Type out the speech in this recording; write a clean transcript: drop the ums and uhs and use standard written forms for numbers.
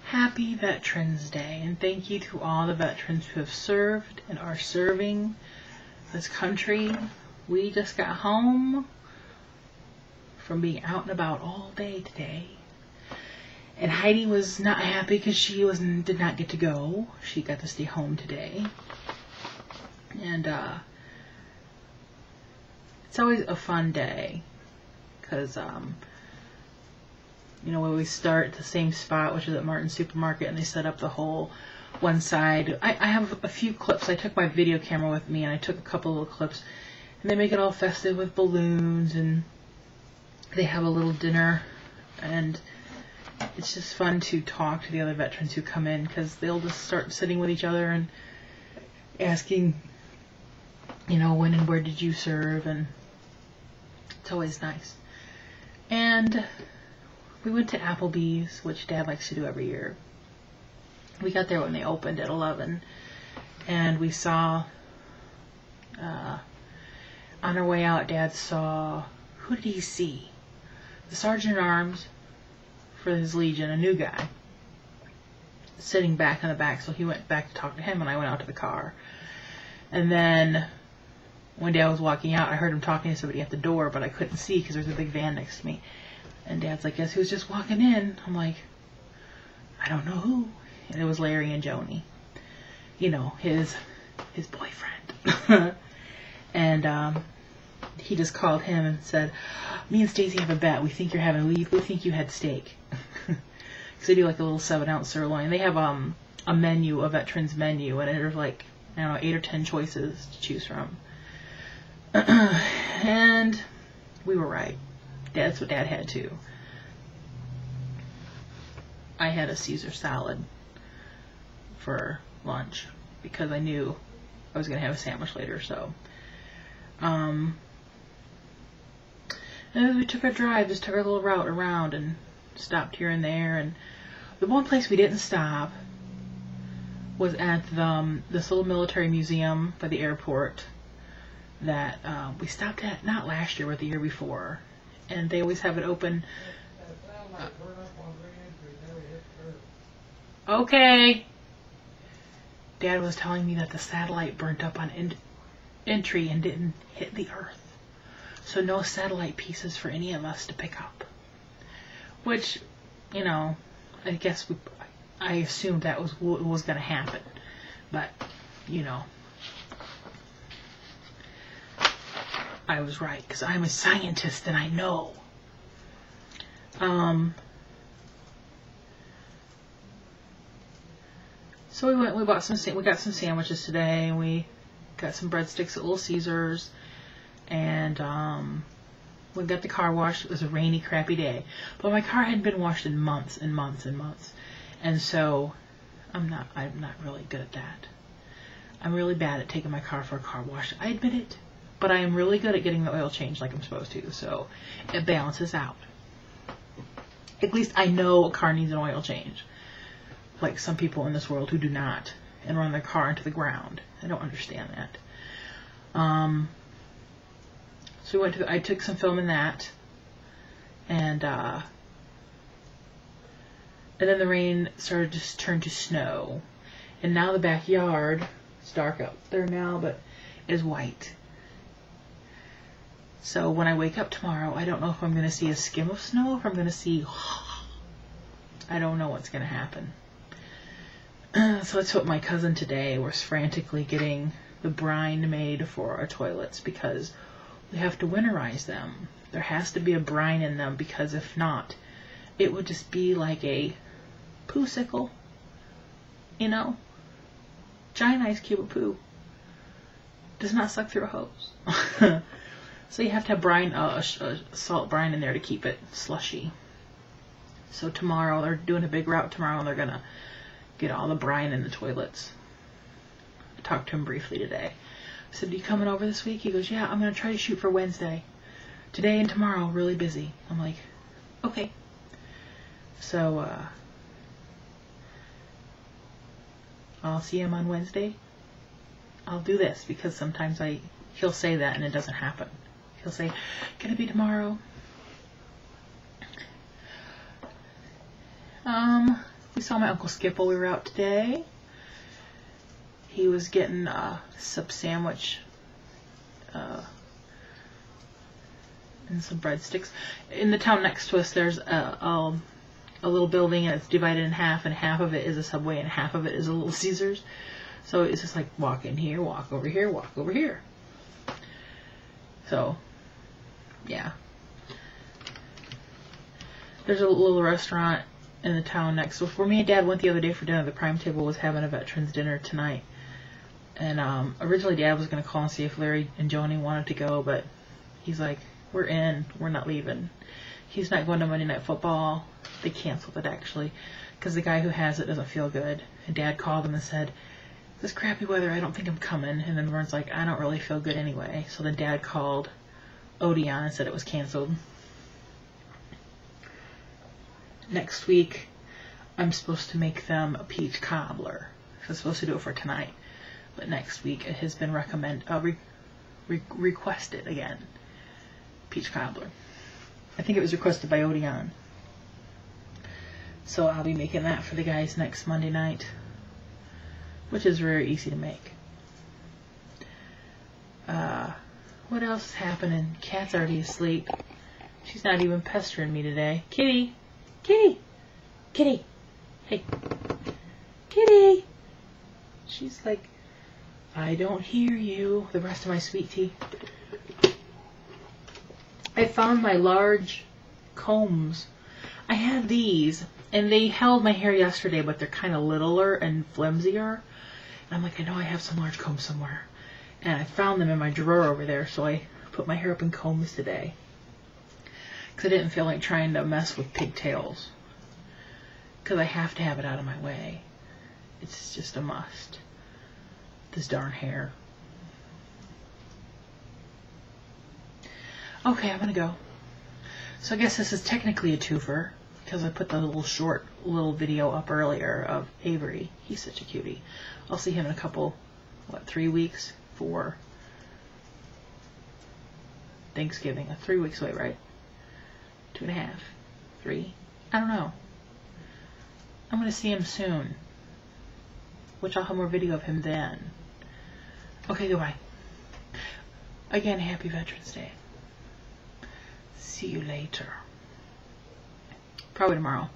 Happy Veterans Day, and thank you to all the veterans who have served and are serving this country. We just got home from being out and about all day today, and Heidi was not happy because she did not get to go. She got to stay home today, and it's always a fun day because you know, when we start at the same spot, which is at Martin's Supermarket, and they set up the whole one side. I have a few clips. I took my video camera with me, and I took a couple little clips, and they make it all festive with balloons, and they have a little dinner, and it's just fun to talk to the other veterans who come in, because they'll just start sitting with each other and asking, you know, when and where did you serve, and it's always nice. And we went to Applebee's, which Dad likes to do every year. We got there when they opened at 11, and we saw, on our way out, Dad saw, who did he see? The Sergeant at Arms for his Legion, a new guy, sitting back in the back, so he went back to talk to him, and I went out to the car. And then, when Dad was walking out, I heard him talking to somebody at the door, but I couldn't see because there was a big van next to me. And Dad's like, guess who's just walking in? I'm like, I don't know who. And it was Larry and Joni. You know, his boyfriend. And he just called him and said, me and Stacy have a bet. We think we think you had steak. Because they do like a little 7-ounce sirloin. They have a menu, a veteran's menu, and there's like, I don't know, 8 or 10 choices to choose from. And we were right. That's what Dad had too. I had a Caesar salad for lunch because I knew I was going to have a sandwich later. So, and then we took our drive, just took our little route around and stopped here and there. And the one place we didn't stop was at this little military museum by the airport that we stopped at not last year but the year before. And they always have it open. Okay. Dad was telling me that the satellite burnt up on entry and didn't hit the earth. So no satellite pieces for any of us to pick up. Which, you know, I guess I assumed that was what was going to happen. But, you know, I was right, because I'm a scientist and I know. So we got some sandwiches today, and we got some breadsticks at Little Caesars, and we got the car washed. It was a rainy, crappy day, but my car hadn't been washed in months and months and months, and so I'm not really good at that. I'm really bad at taking my car for a car wash. I admit it. But I am really good at getting the oil changed like I'm supposed to, so it balances out. At least I know a car needs an oil change. Like some people in this world who do not, and run their car into the ground. I don't understand that. So I took some film in that, and then the rain started to turn to snow. And now the backyard, it's dark out there now, but is white. So when I wake up tomorrow, I don't know if I'm going to see a skim of snow, or if I'm going to see, I don't know what's going to happen. So that's what my cousin today was frantically getting the brine made for our toilets, because we have to winterize them. There has to be a brine in them, because if not, it would just be like a poo-sicle, you know? Giant ice cube of poo. Does not suck through a hose. So you have to have brine, a salt brine in there to keep it slushy. So tomorrow, they're doing a big route tomorrow, and they're going to get all the brine in the toilets. I talked to him briefly today. I said, are you coming over this week? He goes, yeah, I'm going to try to shoot for Wednesday. Today and tomorrow, really busy. I'm like, okay. So, I'll see him on Wednesday. I'll do this, because sometimes he'll say that and it doesn't happen. He'll say, can it be tomorrow? We saw my Uncle Skip while we were out today. He was getting a sub sandwich and some breadsticks. In the town next to us, there's a little building, and it's divided in half, and half of it is a Subway, and half of it is a Little Caesars. So it's just like walk in here, walk over here, walk over here. So, yeah. There's a little restaurant in the town next. So where me and Dad went the other day for dinner, the Prime Table was having a veterans dinner tonight. And originally Dad was going to call and see if Larry and Joni wanted to go, but he's like, we're in, we're not leaving. He's not going to Monday Night Football. They canceled it, actually, because the guy who has it doesn't feel good. And Dad called him and said, this crappy weather, I don't think I'm coming. And then Vern's like, I don't really feel good anyway. So then Dad called Odeon and said it was canceled. Next week, I'm supposed to make them a peach cobbler. I was supposed to do it for tonight. But next week, it has been requested again. Peach cobbler. I think it was requested by Odeon. So I'll be making that for the guys next Monday night, which is very easy to make. What else is happening? Cat's already asleep. She's not even pestering me today. Kitty! Kitty! Kitty! Hey! Kitty! She's like, I don't hear you. The rest of my sweet tea. I found my large combs. I had these, and they held my hair yesterday, but they're kind of littler and flimsier. And I'm like, I know I have some large combs somewhere. And I found them in my drawer over there, so I put my hair up in combs today. Because I didn't feel like trying to mess with pigtails. Because I have to have it out of my way. It's just a must. This darn hair. Okay, I'm gonna go. So I guess this is technically a twofer, because I put the little video up earlier of Avery. He's such a cutie. I'll see him in a couple, 3 weeks for Thanksgiving. 3 weeks away, right? 2.5, 3. I don't know. I'm gonna see him soon, which I'll have more video of him then. Okay, goodbye. Again, happy Veterans Day. See you later. Probably tomorrow.